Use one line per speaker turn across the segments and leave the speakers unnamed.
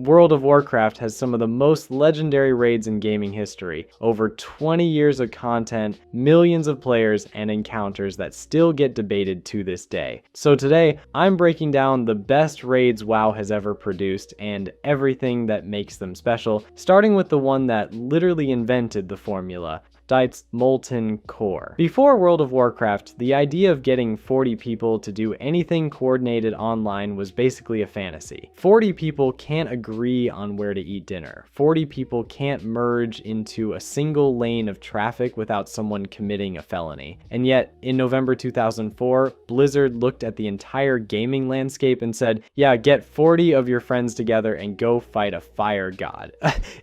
World of Warcraft has some of the most legendary raids in gaming history. Over 20 years of content, millions of players, and encounters that still get debated to this day. So today, I'm breaking down the best raids WoW has ever produced and everything that makes them special, starting with the one that literally invented the formula. That's Molten Core. Before World of Warcraft, the idea of getting 40 people to do anything coordinated online was basically a fantasy. 40 people can't agree on where to eat dinner. 40 people can't merge into a single lane of traffic without someone committing a felony. And yet, in November 2004, Blizzard looked at the entire gaming landscape and said, yeah, get 40 of your friends together and go fight a fire god.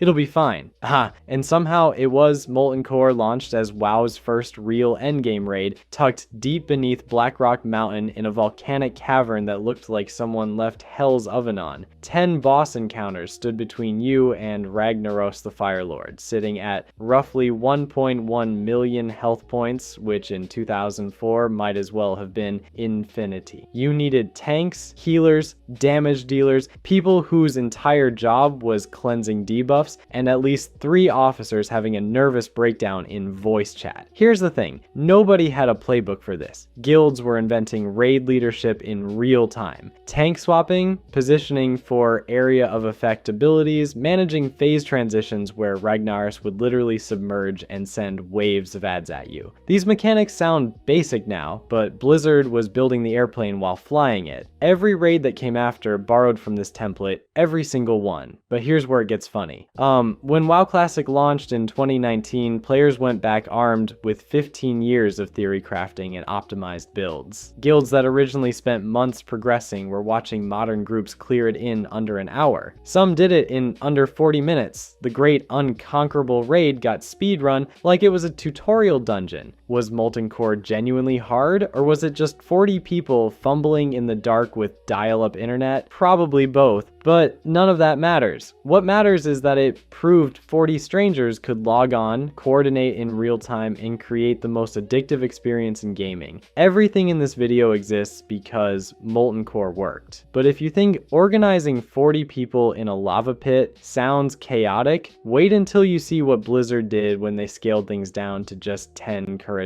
It'll be fine. And somehow it was. Molten Core launched as WoW's first real endgame raid, tucked deep beneath Blackrock Mountain in a volcanic cavern that looked like someone left Hell's Oven on. 10 boss encounters stood between you and Ragnaros the Firelord, sitting at roughly 1.1 million health points, which in 2004 might as well have been infinity. You needed tanks, healers, damage dealers, people whose entire job was cleansing debuffs, and at least 3 officers having a nervous breakdown in voice chat. Here's the thing, nobody had a playbook for this. Guilds were inventing raid leadership in real time. Tank swapping, positioning for area of effect abilities, managing phase transitions where Ragnaros would literally submerge and send waves of ads at you. These mechanics sound basic now, but Blizzard was building the airplane while flying it. Every raid that came after borrowed from this template, every single one. But here's where it gets funny. When WoW Classic launched in 2019, players went back armed with 15 years of theory crafting and optimized builds. Guilds that originally spent months progressing were watching modern groups clear it in under an hour. Some did it in under 40 minutes. The great unconquerable raid got speedrun like it was a tutorial dungeon. Was Molten Core genuinely hard, or was it just 40 people fumbling in the dark with dial-up internet? Probably both, but none of that matters. What matters is that it proved 40 strangers could log on, coordinate in real time, and create the most addictive experience in gaming. Everything in this video exists because Molten Core worked. But if you think organizing 40 people in a lava pit sounds chaotic, wait until you see what Blizzard did when they scaled things down to just 10 Karajan.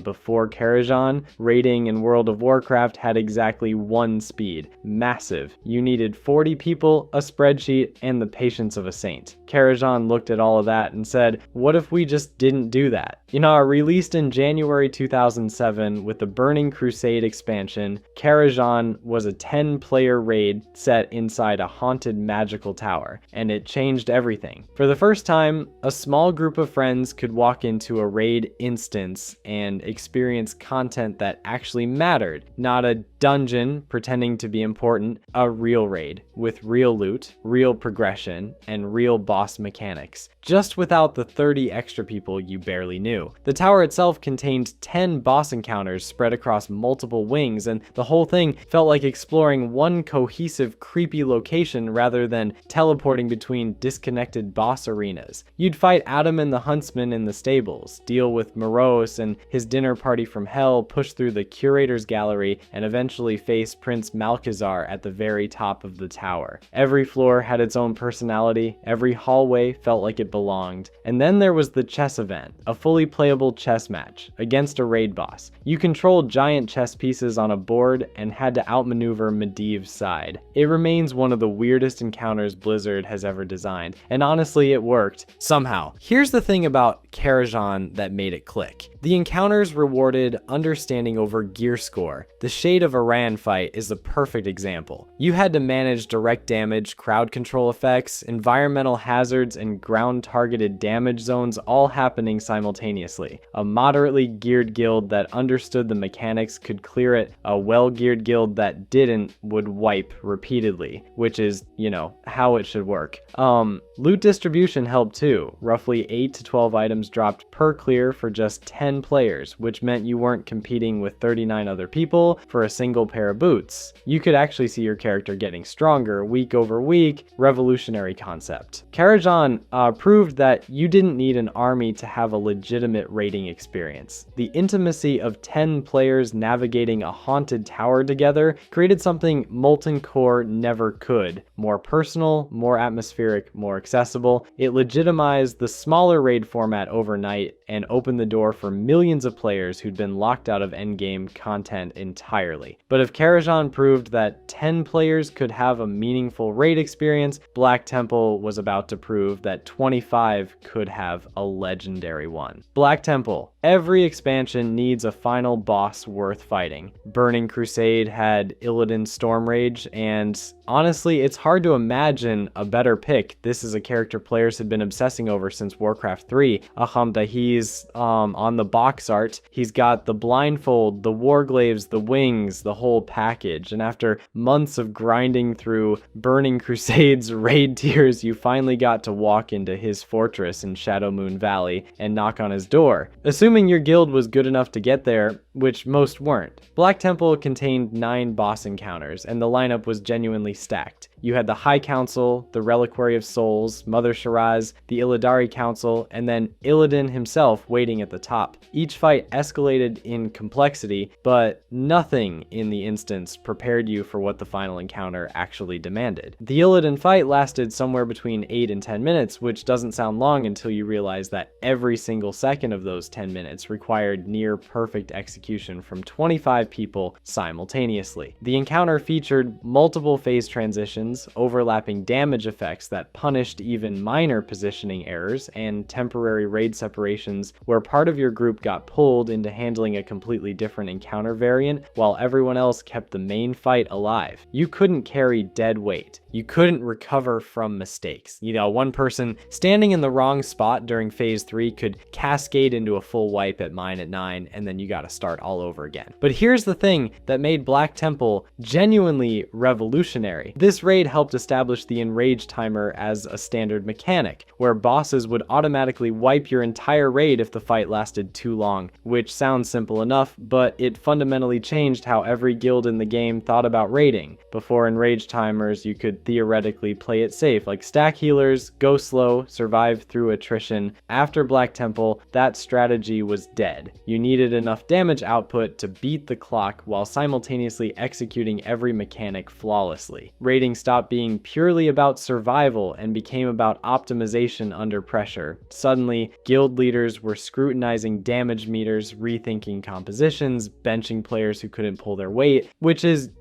Before Karajan, raiding in World of Warcraft had exactly 1 speed. Massive. You needed 40 people, a spreadsheet, and the patience of a saint. Karajan looked at all of that and said, what if we just didn't do that? Released in January 2007 with the Burning Crusade expansion, Karajan was a 10-player raid set inside a haunted magical tower, and it changed everything. For the first time, a small group of friends could walk into a raid instance and experience content that actually mattered, not a dungeon pretending to be important, a real raid with real loot, real progression, and real boss mechanics, just without the 30 extra people you barely knew. The tower itself contained 10 boss encounters spread across multiple wings, and the whole thing felt like exploring one cohesive, creepy location rather than teleporting between disconnected boss arenas. You'd fight Adam and the Huntsman in the stables, deal with Morose and his dinner party from hell, push through the Curator's Gallery, and eventually face Prince Malchezaar at the very top of the tower. Every floor had its own personality, every hallway felt like it belonged. And then there was the chess event, a fully playable chess match against a raid boss. You controlled giant chess pieces on a board and had to outmaneuver Medivh's side. It remains one of the weirdest encounters Blizzard has ever designed, and honestly it worked, somehow. Here's the thing about Karajan that made it click. The encounters rewarded understanding over gear score. The Shade of Iran fight is the perfect example. You had to manage direct damage, crowd control effects, environmental hazards, and ground targeted damage zones all happening simultaneously. A moderately geared guild that understood the mechanics could clear it, a well-geared guild that didn't would wipe repeatedly, which is, how it should work. Loot distribution helped too. Roughly 8 to 12 items dropped per clear for just 10 players, which meant you weren't competing with 39 other people for a single pair of boots. You could actually see your character getting stronger stronger week over week, revolutionary concept. Karajan proved that you didn't need an army to have a legitimate raiding experience. The intimacy of 10 players navigating a haunted tower together created something Molten Core never could. More personal, more atmospheric, more accessible. It legitimized the smaller raid format overnight and opened the door for millions of players who'd been locked out of endgame content entirely. But if Karajan proved that 10 players could have a meaningful raid experience, Black Temple was about to prove that 25 could have a legendary one. Black Temple. Every expansion needs a final boss worth fighting. Burning Crusade had Illidan Stormrage, and honestly, it's hard to imagine a better pick. This is a character players had been obsessing over since Warcraft 3. He's on the box art. He's got the blindfold, the warglaives, the wings, the whole package. And after months of grinding through Burning Crusade's raid tiers, you finally got to walk into his fortress in Shadowmoon Valley and knock on his door. Assuming your guild was good enough to get there, which most weren't. Black Temple contained 9 boss encounters, and the lineup was genuinely stacked. You had the High Council, the Reliquary of Souls, Mother Shiraz, the Illidari Council, and then Illidan himself waiting at the top. Each fight escalated in complexity, but nothing in the instance prepared you for what the final encounter actually demanded. The Illidan fight lasted somewhere between 8 and 10 minutes, which doesn't sound long until you realize that every single second of those 10 minutes required near perfect execution from 25 people simultaneously. The encounter featured multiple phase transitions, overlapping damage effects that punished even minor positioning errors, and temporary raid separations where part of your group got pulled into handling a completely different encounter variant while everyone else kept the main fight alive. You couldn't carry dead weight. You couldn't recover from mistakes. One person standing in the wrong spot during phase 3 could cascade into a full wipe at mine at 9, and then you gotta start all over again. But here's the thing that made Black Temple genuinely revolutionary. This raid helped establish the enrage timer as a standard mechanic, where bosses would automatically wipe your entire raid if the fight lasted too long, which sounds simple enough, but it fundamentally changed how every guild in the game thought about raiding. Before enrage timers, you could theoretically play it safe, like stack healers, go slow, survive through attrition. After Black Temple, that strategy was dead. You needed enough damage output to beat the clock while simultaneously executing every mechanic flawlessly. Raiding stopped being purely about survival and became about optimization under pressure. Suddenly, guild leaders were scrutinizing damage meters, rethinking compositions, benching players who couldn't pull their weight, which is,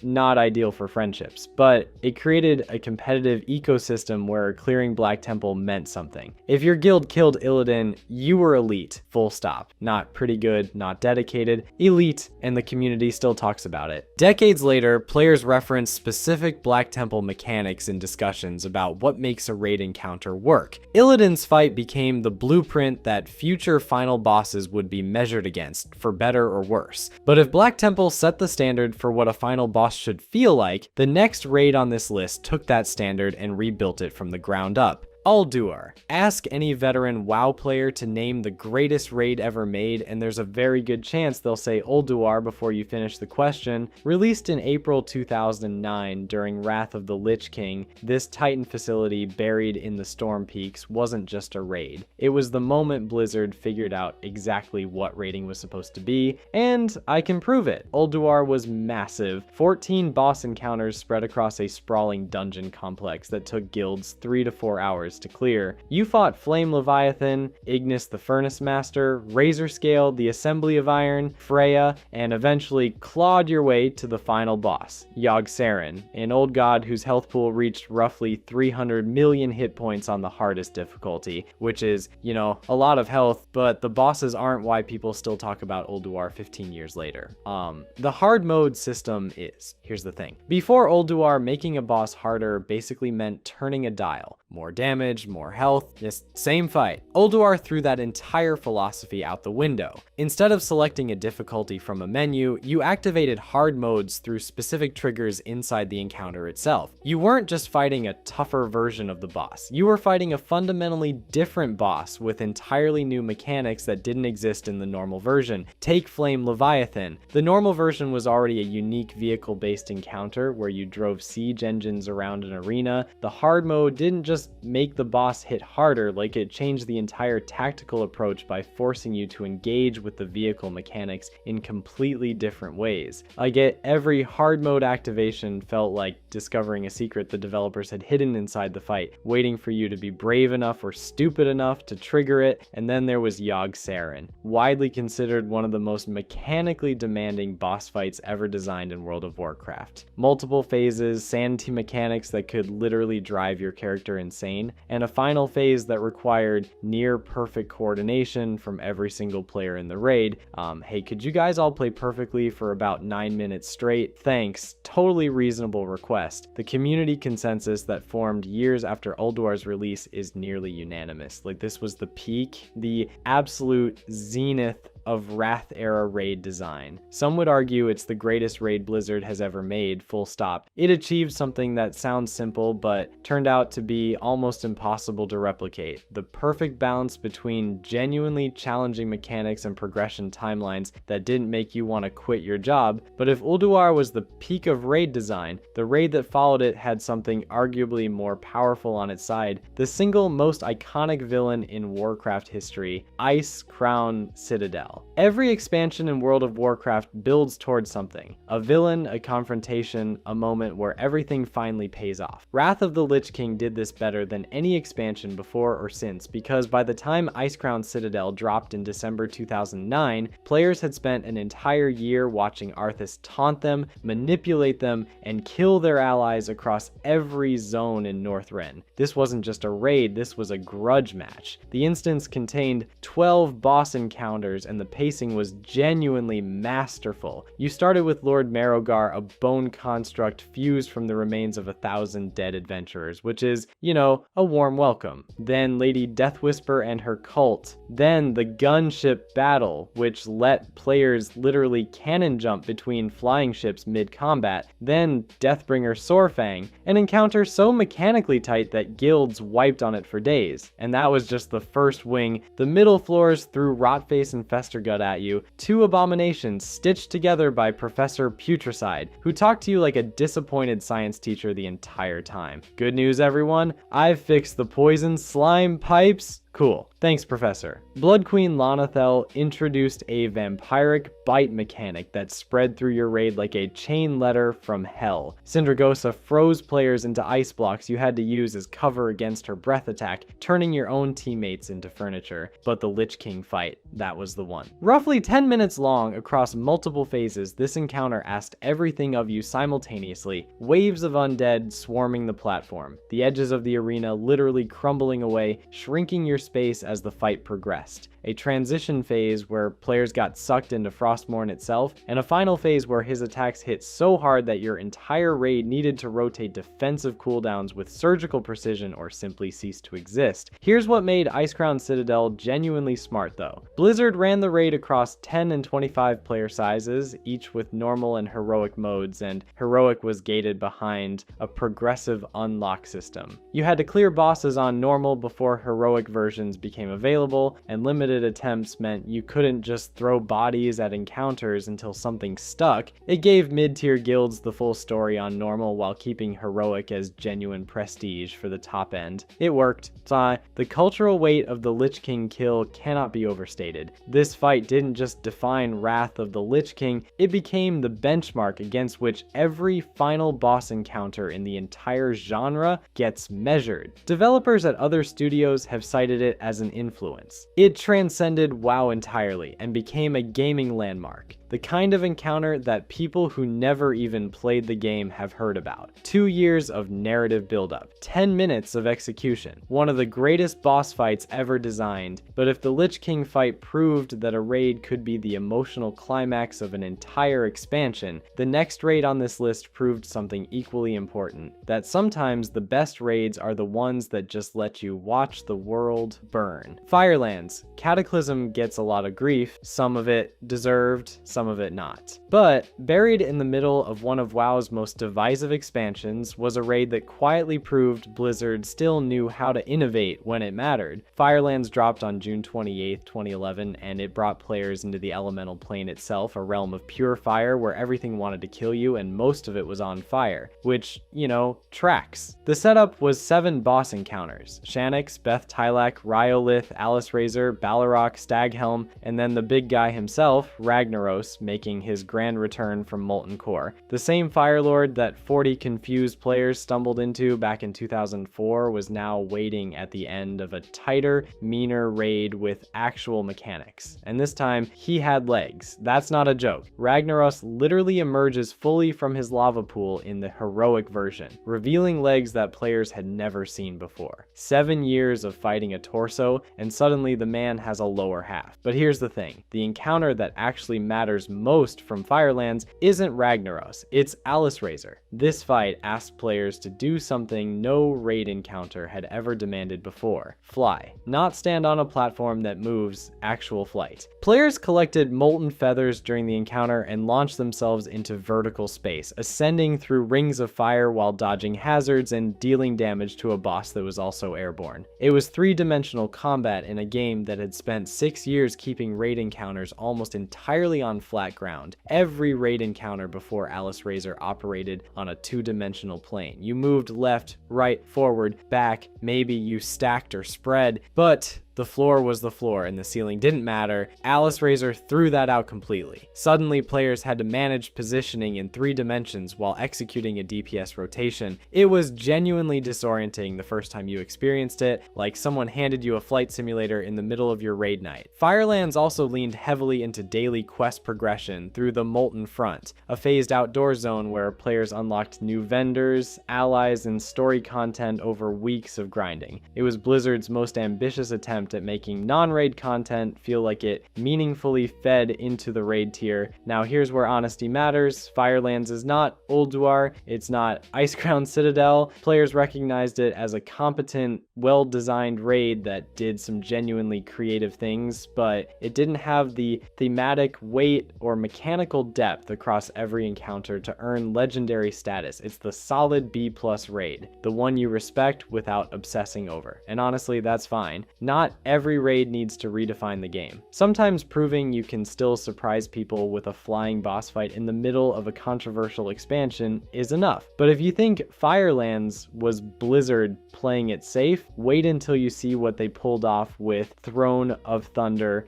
not ideal for friendships, but it created a competitive ecosystem where clearing Black Temple meant something. If your guild killed Illidan, you were elite, full stop. Not pretty good, not dedicated, elite, and the community still talks about it. Decades later, players reference specific Black Temple mechanics in discussions about what makes a raid encounter work. Illidan's fight became the blueprint that future final bosses would be measured against, for better or worse. But if Black Temple set the standard for what a final boss should feel like, the next raid on this list took that standard and rebuilt it from the ground up. Ulduar. Ask any veteran WoW player to name the greatest raid ever made, and there's a very good chance they'll say Ulduar before you finish the question. Released in April 2009 during Wrath of the Lich King, this Titan facility buried in the Storm Peaks wasn't just a raid. It was the moment Blizzard figured out exactly what raiding was supposed to be, and I can prove it. Ulduar was massive. 14 boss encounters spread across a sprawling dungeon complex that took guilds 3 to 4 hours to clear. You fought Flame Leviathan, Ignis the Furnace Master, Razor Scale, the Assembly of Iron, Freya, and eventually clawed your way to the final boss, Yogg-Saron, an old god whose health pool reached roughly 300 million hit points on the hardest difficulty, which is, a lot of health, but the bosses aren't why people still talk about Ulduar 15 years later. The hard mode system is, here's the thing. Before Ulduar, making a boss harder basically meant turning a dial. more damage, more health, just same fight. Ulduar threw that entire philosophy out the window. Instead of selecting a difficulty from a menu, you activated hard modes through specific triggers inside the encounter itself. You weren't just fighting a tougher version of the boss, you were fighting a fundamentally different boss with entirely new mechanics that didn't exist in the normal version. Take Flame Leviathan. The normal version was already a unique vehicle-based encounter where you drove siege engines around an arena. The hard mode didn't just make the boss hit harder, like it changed the entire tactical approach by forcing you to engage with the vehicle mechanics in completely different ways. I get every hard mode activation felt like discovering a secret the developers had hidden inside the fight, waiting for you to be brave enough or stupid enough to trigger it. And then there was Yogg Saron, widely considered one of the most mechanically demanding boss fights ever designed in World of Warcraft. Multiple phases, sanity mechanics that could literally drive your character insane, and a final phase that required near perfect coordination from every single player in the raid. Hey, could you guys all play perfectly for about 9 minutes straight? Thanks. Totally reasonable request. The community consensus that formed years after Ulduar's release is nearly unanimous. Like, this was the peak, the absolute zenith of Wrath era raid design. Some would argue it's the greatest raid Blizzard has ever made, full stop. It achieved something that sounds simple but turned out to be almost impossible to replicate. The perfect balance between genuinely challenging mechanics and progression timelines that didn't make you want to quit your job. But if Ulduar was the peak of raid design, the raid that followed it had something arguably more powerful on its side. The single most iconic villain in Warcraft history, Icecrown Citadel. Every expansion in World of Warcraft builds towards something. A villain, a confrontation, a moment where everything finally pays off. Wrath of the Lich King did this better than any expansion before or since, because by the time Icecrown Citadel dropped in December 2009, players had spent an entire year watching Arthas taunt them, manipulate them, and kill their allies across every zone in Northrend. This wasn't just a raid, this was a grudge match. The instance contained 12 boss encounters, and the pacing was genuinely masterful. You started with Lord Marrowgar, a bone construct fused from the remains of 1,000 dead adventurers, which is, you know, a warm welcome. Then Lady Deathwhisper and her cult. Then the gunship battle, which let players literally cannon jump between flying ships mid-combat. Then Deathbringer Sorfang, an encounter so mechanically tight that guilds wiped on it for days. And that was just the first wing. The middle floors threw Rotface and Festergut at you, two abominations stitched together by Professor Putricide, who talked to you like a disappointed science teacher the entire time. Good news, everyone, I've fixed the poison slime pipes. Cool. Thanks, Professor. Blood Queen Lonathel introduced a vampiric bite mechanic that spread through your raid like a chain letter from hell. Syndragosa froze players into ice blocks you had to use as cover against her breath attack, turning your own teammates into furniture. But the Lich King fight, that was the one. Roughly 10 minutes long across multiple phases, this encounter asked everything of you simultaneously, waves of undead swarming the platform, the edges of the arena literally crumbling away, shrinking your space as the fight progressed. A transition phase where players got sucked into Frostmourne itself, and a final phase where his attacks hit so hard that your entire raid needed to rotate defensive cooldowns with surgical precision or simply cease to exist. Here's what made Icecrown Citadel genuinely smart though. Blizzard ran the raid across 10 and 25 player sizes, each with normal and heroic modes, and heroic was gated behind a progressive unlock system. You had to clear bosses on normal before heroic versions became available, and limited attempts meant you couldn't just throw bodies at encounters until something stuck. It gave mid-tier guilds the full story on normal while keeping heroic as genuine prestige for the top end. It worked. The cultural weight of the Lich King kill cannot be overstated. This fight didn't just define Wrath of the Lich King, it became the benchmark against which every final boss encounter in the entire genre gets measured. Developers at other studios have cited it as an influence. It transcended WoW entirely and became a gaming landmark. the kind of encounter that people who never even played the game have heard about. 2 years of narrative buildup, 10 minutes of execution, one of the greatest boss fights ever designed. But if the Lich King fight proved that a raid could be the emotional climax of an entire expansion, the next raid on this list proved something equally important, that sometimes the best raids are the ones that just let you watch the world burn. Firelands. Cataclysm gets a lot of grief, some of it deserved, some of it not. But buried in the middle of one of WoW's most divisive expansions was a raid that quietly proved Blizzard still knew how to innovate when it mattered. Firelands dropped on June 28, 2011, and it brought players into the elemental plane itself, a realm of pure fire where everything wanted to kill you and most of it was on fire, which, you know, tracks. The setup was 7 boss encounters: Shanix, Beth Tylak, Ryolith, Alice Razor, Balrog, Staghelm, and then the big guy himself, Ragnaros, making his grand return from Molten Core. The same Firelord that 40 confused players stumbled into back in 2004 was now waiting at the end of a tighter, meaner raid with actual mechanics. And this time, he had legs. That's not a joke. Ragnaros literally emerges fully from his lava pool in the heroic version, revealing legs that players had never seen before. 7 years of fighting a torso, and suddenly the man has a lower half. But here's the thing, the encounter that actually matters most from Firelands isn't Ragnaros, it's Alice Razor. This fight asked players to do something no raid encounter had ever demanded before: fly. Not stand on a platform that moves, actual flight. Players collected molten feathers during the encounter and launched themselves into vertical space, ascending through rings of fire while dodging hazards and dealing damage to a boss that was also airborne. It was 3-dimensional combat in a game that had spent 6 years keeping raid encounters almost entirely on flat ground. Every raid encounter before Alice Razor operated on a 2-dimensional plane. You moved left, right, forward, back, maybe you stacked or spread, but the floor was the floor and the ceiling didn't matter. Alice Razor threw that out completely. Suddenly, players had to manage positioning in 3 dimensions while executing a DPS rotation. It was genuinely disorienting the first time you experienced it, like someone handed you a flight simulator in the middle of your raid night. Firelands also leaned heavily into daily quest progression through the Molten Front, a phased outdoor zone where players unlocked new vendors, allies, and story content over weeks of grinding. It was Blizzard's most ambitious attempt at making non-raid content feel like it meaningfully fed into the raid tier. Now here's where honesty matters. Firelands is not Ulduar, it's not Icecrown Citadel. Players recognized it as a competent, well-designed raid that did some genuinely creative things, but it didn't have the thematic weight or mechanical depth across every encounter to earn legendary status. It's the solid B+ raid, the one you respect without obsessing over. And honestly, that's fine. Not every raid needs to redefine the game. Sometimes proving you can still surprise people with a flying boss fight in the middle of a controversial expansion is enough. But if you think Firelands was Blizzard playing it safe, wait until you see what they pulled off with Throne of Thunder.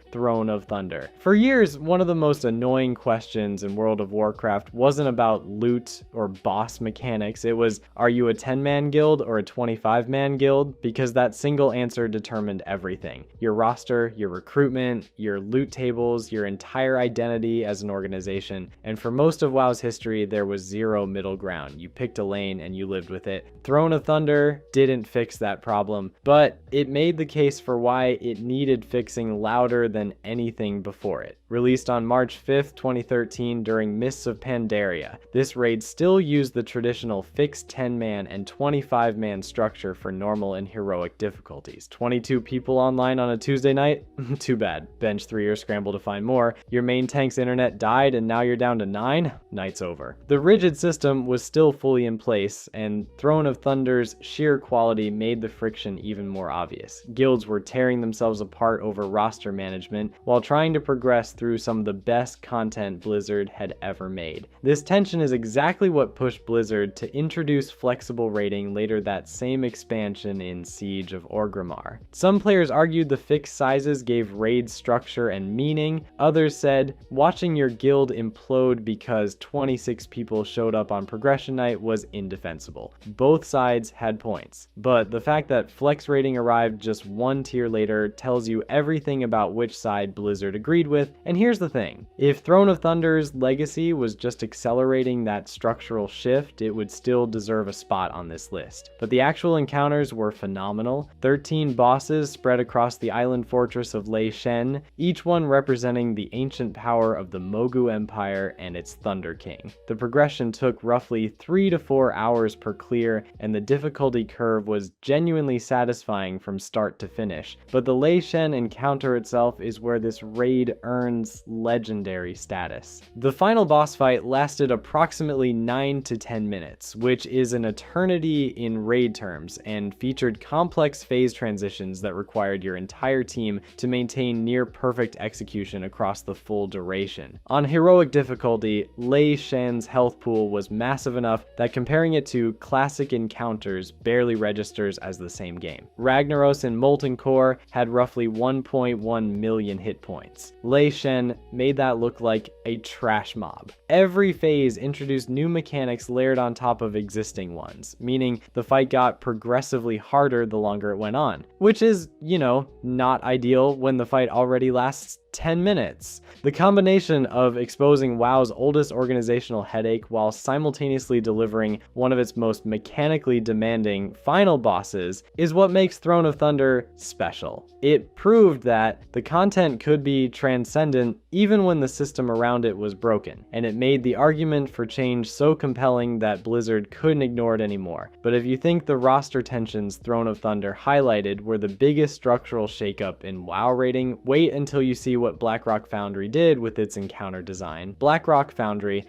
For years, one of the most annoying questions in World of Warcraft wasn't about loot or boss mechanics. It was, are you a 10-man guild or a 25-man guild? Because that single answer determined everything. Your roster, your recruitment, your loot tables, your entire identity as an organization. And for most of WoW's history, there was zero middle ground. You picked a lane and you lived with it. Throne of Thunder didn't fix that problem, but it made the case for why it needed fixing louder than anything before it. Released on March 5th, 2013 during Mists of Pandaria, this raid still used the traditional fixed 10-man and 25-man structure for normal and heroic difficulties. 22 people online on a Tuesday night? Too bad. Bench 3 or scramble to find more. Your main tank's internet died and now you're down to 9? Night's over. The rigid system was still fully in place, and Throne of Thunder's sheer quality made the friction even more obvious. Guilds were tearing themselves apart over roster management while trying to progress through some of the best content Blizzard had ever made. This tension is exactly what pushed Blizzard to introduce flexible raiding later that same expansion in Siege of Orgrimmar. Some players argued the fixed sizes gave raids structure and meaning. Others said watching your guild implode because 26 people showed up on progression night was indefensible. Both sides had points, but the fact that flex rating arrived just one tier later tells you everything about which side Blizzard agreed with. And here's the thing, if Throne of Thunder's legacy was just accelerating that structural shift, it would still deserve a spot on this list. But the actual encounters were phenomenal. 13 bosses spread across the island fortress of Lei Shen, each one representing the ancient power of the Mogu Empire and its Thunder King. The progression took roughly 3 to 4 hours per clear, and the difficulty curve was genuinely satisfying from start to finish. But the Lei Shen encounter itself is where this raid earns legendary status. The final boss fight lasted approximately 9 to 10 minutes, which is an eternity in raid terms, and featured complex phase transitions that required your entire team to maintain near perfect execution across the full duration. On heroic difficulty, Lei Shen's health pool was massive enough that comparing it to classic encounters barely registers as the same game. Ragnaros and Molten Core had roughly 1.1 million hit points. Lei Shen made that look like a trash mob. Every phase introduced new mechanics layered on top of existing ones, meaning the fight got progressively harder the longer it went on, which is, not ideal when the fight already lasts 10 minutes. The combination of exposing WoW's oldest organizational headache while simultaneously delivering one of its most mechanically demanding final bosses is what makes Throne of Thunder special. It proved that the content could be transcendent even when the system around it was broken, and it made the argument for change so compelling that Blizzard couldn't ignore it anymore. But if you think the roster tensions Throne of Thunder highlighted were the biggest structural shakeup in WoW rating, wait until you see what Blackrock Foundry did with its encounter design. Blackrock Foundry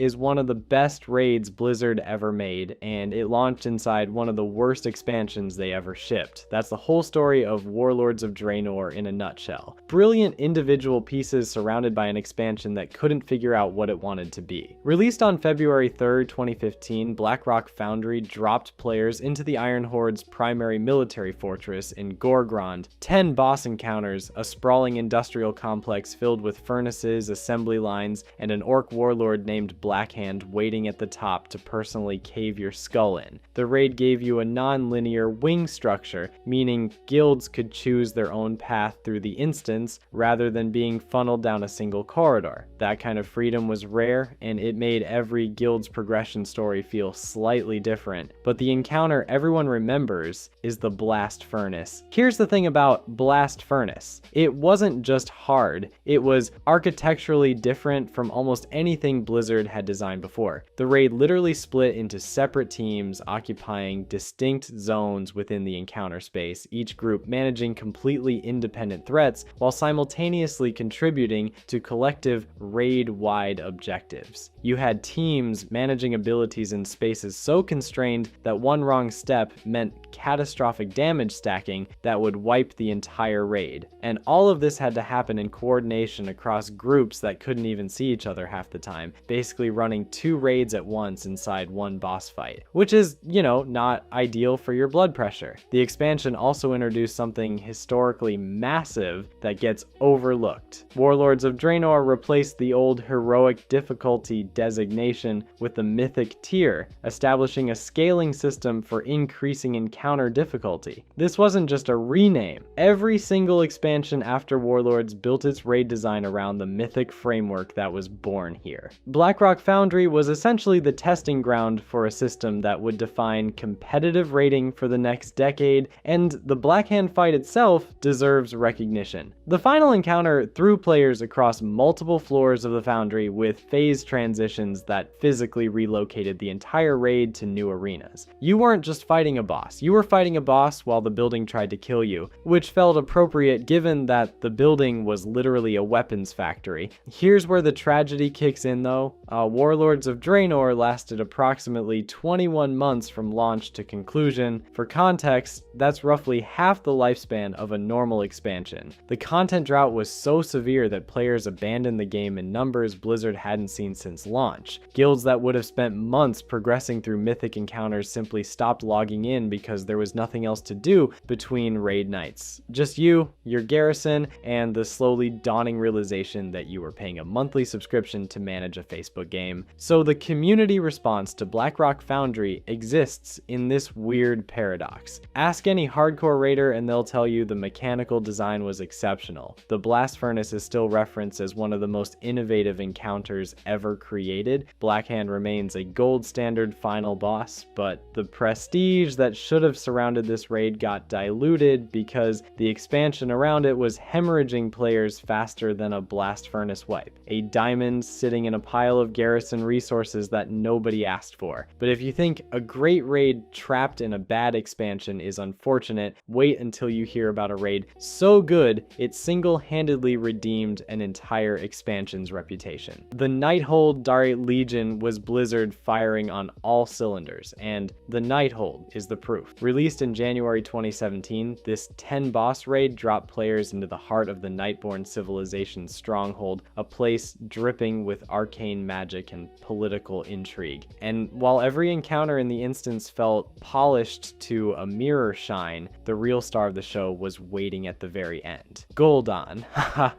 is one of the best raids Blizzard ever made, and it launched inside one of the worst expansions they ever shipped. That's the whole story of Warlords of Draenor in a nutshell. Brilliant individual pieces surrounded by an expansion that couldn't figure out what it wanted to be. Released on February 3rd, 2015, Blackrock Foundry dropped players into the Iron Horde's primary military fortress in Gorgrond, 10 boss encounters, a sprawling industrial complex filled with furnaces, assembly lines, and an orc warlord named Blackhand waiting at the top to personally cave your skull in. The raid gave you a non-linear wing structure, meaning guilds could choose their own path through the instance rather than being funneled down a single corridor. That kind of freedom was rare, and it made every guild's progression story feel slightly different. But the encounter everyone remembers is the Blast Furnace. Here's the thing about Blast Furnace. It wasn't just hard, it was architecturally different from almost anything Blizzard had designed before. The raid literally split into separate teams occupying distinct zones within the encounter space, each group managing completely independent threats while simultaneously contributing to collective raid-wide objectives. You had teams managing abilities in spaces so constrained that one wrong step meant catastrophic damage stacking that would wipe the entire raid. And all of this had to happen in coordination across groups that couldn't even see each other half the time, basically running 2 raids at once inside one boss fight, which is, not ideal for your blood pressure. The expansion also introduced something historically massive that gets overlooked. Warlords of Draenor replaced the old heroic difficulty designation with the mythic tier, establishing a scaling system for increasing encounter difficulty. This wasn't just a rename. Every single expansion after Warlords built its raid design around the mythic framework that was born here. Blackrock Foundry was essentially the testing ground for a system that would define competitive raiding for the next decade, and the Blackhand fight itself deserves recognition. The final encounter threw players across multiple floors of the Foundry with phase transitions that physically relocated the entire raid to new arenas. You weren't just fighting a boss, you were fighting a boss while the building tried to kill you, which felt appropriate given that the building was literally a weapons factory. Here's where the tragedy kicks in though. Warlords of Draenor lasted approximately 21 months from launch to conclusion. For context, that's roughly half the lifespan of a normal expansion. The content drought was so severe that players abandoned the game in numbers Blizzard hadn't seen since launch. Guilds that would have spent months progressing through mythic encounters simply stopped logging in because there was nothing else to do between raid nights. Just you, your garrison, and the slowly dawning realization that you were paying a monthly subscription to manage a Facebook game. So the community response to Blackrock Foundry exists in this weird paradox. Ask any hardcore raider and they'll tell you the mechanical design was exceptional. The Blast Furnace is still referenced as one of the most innovative encounters ever created. Blackhand remains a gold standard final boss, but the prestige that should have surrounded this raid got diluted because the expansion around it was hemorrhaging players faster than a Blast Furnace wipe. A diamond sitting in a pile of garrison resources that nobody asked for. But if you think a great raid trapped in a bad expansion is unfortunate, wait until you hear about a raid so good it single-handedly redeemed an entire expansion's reputation. The Nighthold Dark Legion was Blizzard firing on all cylinders, and the Nighthold is the proof. Released in January 2017, this 10-boss raid dropped players into the heart of the Nightborn civilization's stronghold, a place dripping with arcane magic and political intrigue. And while every encounter in the instance felt polished to a mirror shine, the real star of the show was waiting at the very end. Gul'dan.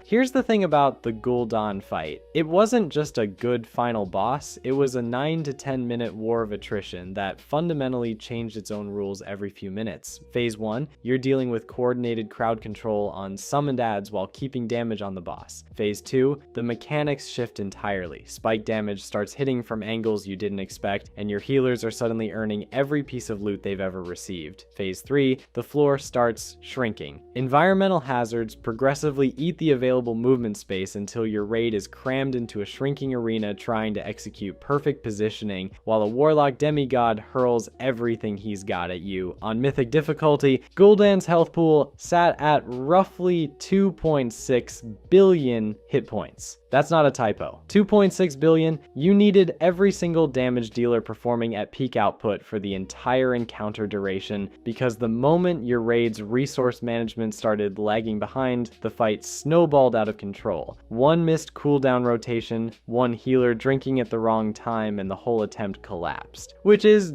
Here's the thing about the Gul'dan fight. It wasn't just a good final boss, it was a 9 to 10 minute war of attrition that fundamentally changed its own rules every few minutes. Phase 1, you're dealing with coordinated crowd control on summoned adds while keeping damage on the boss. Phase 2, the mechanics shift entirely. Spike damage starts hitting from angles you didn't expect, and your healers are suddenly earning every piece of loot they've ever received. Phase 3, the floor starts shrinking. Environmental hazards progressively eat the available movement space until your raid is crammed into a shrinking arena trying to execute perfect positioning, while a warlock demigod hurls everything he's got at you. On mythic difficulty, Gul'dan's health pool sat at roughly 2.6 billion hit points. That's not a typo. 2.6 billion, you needed every single damage dealer performing at peak output for the entire encounter duration, because the moment your raid's resource management started lagging behind, the fight snowballed out of control. One missed cooldown rotation, one healer drinking at the wrong time, and the whole attempt collapsed. Which is,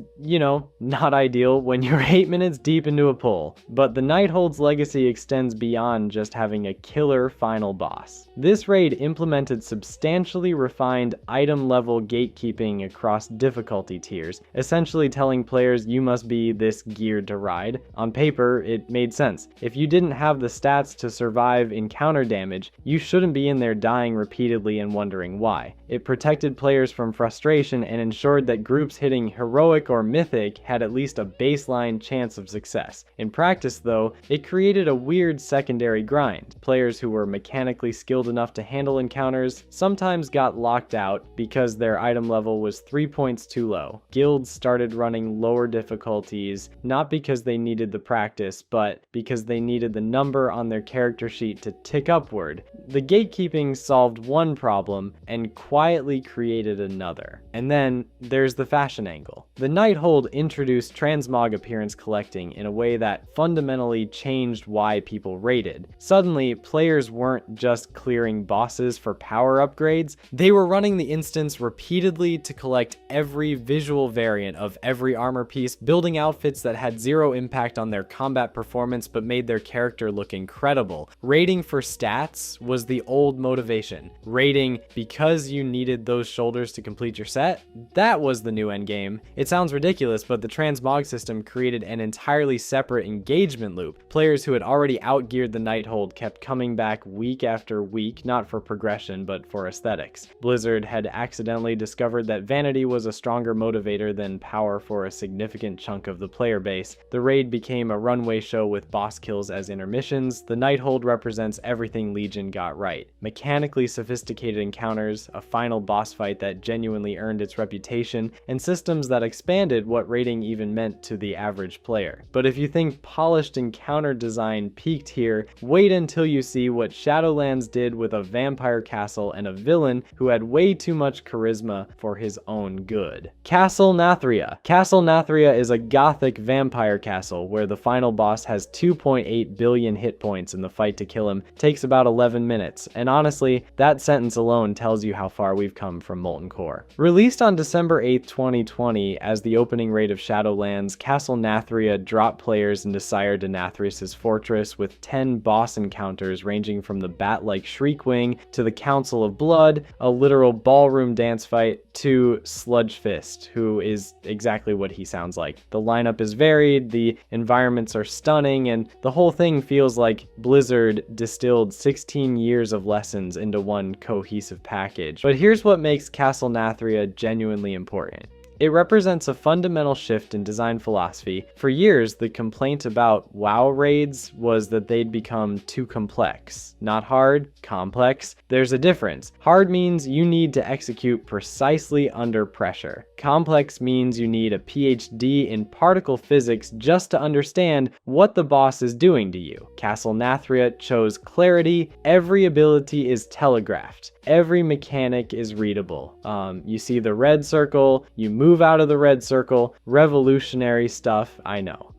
not ideal when you're 8 minutes deep into a pull. But the Nighthold's legacy extends beyond just having a killer final boss. This raid implemented substantially refined item-level gatekeeping across difficulty tiers, essentially telling players you must be this geared to ride. On paper, it made sense. If you didn't have the stats to survive encounter damage, you shouldn't be in there dying repeatedly and wondering why. It protected players from frustration and ensured that groups hitting heroic or mythic had at least a baseline chance of success. In practice, though, it created a weird secondary grind. Players who were mechanically skilled enough to handle encounters sometimes got locked out because their item level was 3 points too low. Guilds started running lower difficulties, not because they needed the practice, but because they needed the number on their character sheet to tick upward. The gatekeeping solved one problem and quietly created another. And then there's the fashion angle. The Nighthold introduced transmog appearance collecting in a way that fundamentally changed why people raided. Suddenly, players weren't just clearing bosses for power upgrades, they were running the instance repeatedly to collect every visual variant of every armor piece, building outfits that had zero impact on their combat performance but made their character look incredible. Raiding for stats was the old motivation. Raiding because you needed those shoulders to complete your set, that was the new endgame. It sounds ridiculous, but the transmog system created an entirely separate engagement loop. Players who had already outgeared the Nighthold kept coming back week after week, not for progression, passion, but for aesthetics. Blizzard had accidentally discovered that vanity was a stronger motivator than power for a significant chunk of the player base. The raid became a runway show with boss kills as intermissions. The Nighthold represents everything Legion got right. Mechanically sophisticated encounters, a final boss fight that genuinely earned its reputation, and systems that expanded what raiding even meant to the average player. But if you think polished encounter design peaked here, wait until you see what Shadowlands did with a vampire castle and a villain who had way too much charisma for his own good. Castle Nathria. Castle Nathria is a gothic vampire castle where the final boss has 2.8 billion hit points and the fight to kill him takes about 11 minutes, and honestly, that sentence alone tells you how far we've come from Molten Core. Released on December 8, 2020 as the opening raid of Shadowlands, Castle Nathria dropped players into Sire Denathrius' fortress with 10 boss encounters ranging from the bat-like Shriekwing to the Council of Blood, a literal ballroom dance fight, to Sludge Fist, who is exactly what he sounds like. The lineup is varied, the environments are stunning, and the whole thing feels like Blizzard distilled 16 years of lessons into one cohesive package. But here's what makes Castle Nathria genuinely important. It represents a fundamental shift in design philosophy. For years, the complaint about WoW raids was that they'd become too complex. Not hard, complex. There's a difference. Hard means you need to execute precisely under pressure. Complex means you need a PhD in particle physics just to understand what the boss is doing to you. Castle Nathria chose clarity. Every ability is telegraphed. Every mechanic is readable. You see the red circle, you move out of the red circle. Revolutionary stuff, I know.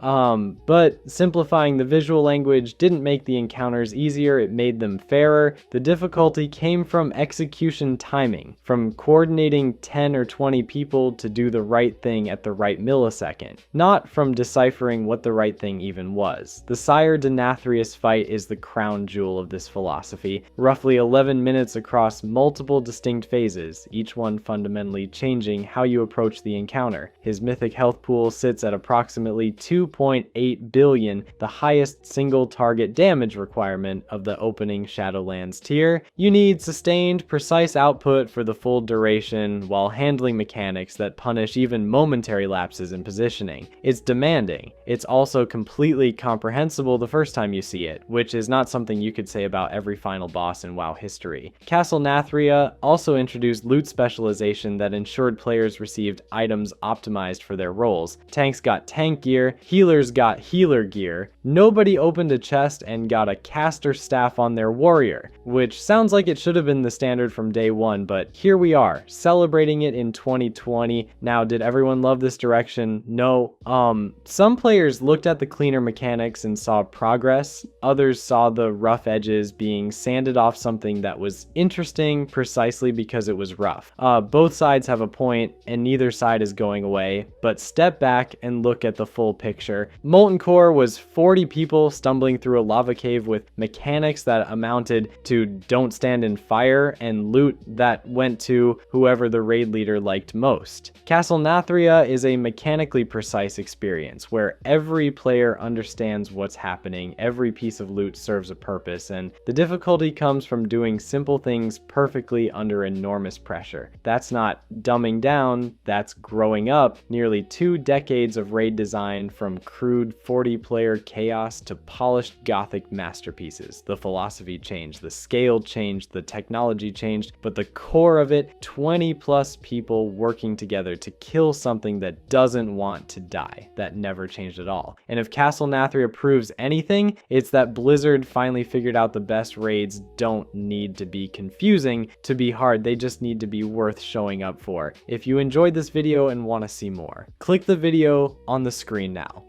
But simplifying the visual language didn't make the encounters easier, it made them fairer. The difficulty came from execution timing, from coordinating 10 or 20 people to do the right thing at the right millisecond, not from deciphering what the right thing even was. The Sire Denathrius fight is the crown jewel of this philosophy, roughly 11 minutes across multiple distinct phases, each one fundamentally changing how you approach the encounter. His mythic health pool sits at approximately 2.8 billion, the highest single target damage requirement of the opening Shadowlands tier. You need sustained, precise output for the full duration while handling mechanics that punish even momentary lapses in positioning. It's demanding. It's also completely comprehensible the first time you see it, which is not something you could say about every final boss in WoW history. Castle Nathria also introduced loot specialization that ensured players received items optimized for their roles. Tanks got tank gear, healers got healer gear, nobody opened a chest and got a caster staff on their warrior, which sounds like it should have been the standard from day one, but here we are, celebrating it in 2020. Now, did everyone love this direction? No. Some players looked at the cleaner mechanics and saw progress, others saw the rough edges being sanded off something that was interesting precisely because it was rough. Both sides have a point and neither side is going away, but step back and look at the full picture. Molten Core was 40 people stumbling through a lava cave with mechanics that amounted to don't stand in fire and loot that went to whoever the raid leader liked most. Castle Nathria is a mechanically precise experience where every player understands what's happening, every piece of loot serves a purpose, and the difficulty comes from doing simple things perfectly under enormous pressure. That's not dumbing down, that's growing up. Nearly 2 decades of raid design, from crude 40-player chaos to polished gothic masterpieces. The philosophy changed, the scale changed, the technology changed, but the core of it, 20 plus people working together to kill something that doesn't want to die. That never changed at all. And if Castle Nathria proves anything, it's that Blizzard finally figured out the best raids don't need to be confusing to be hard, they just need to be worth showing up for. If you enjoyed this video and want to see more, click the video on the screen now.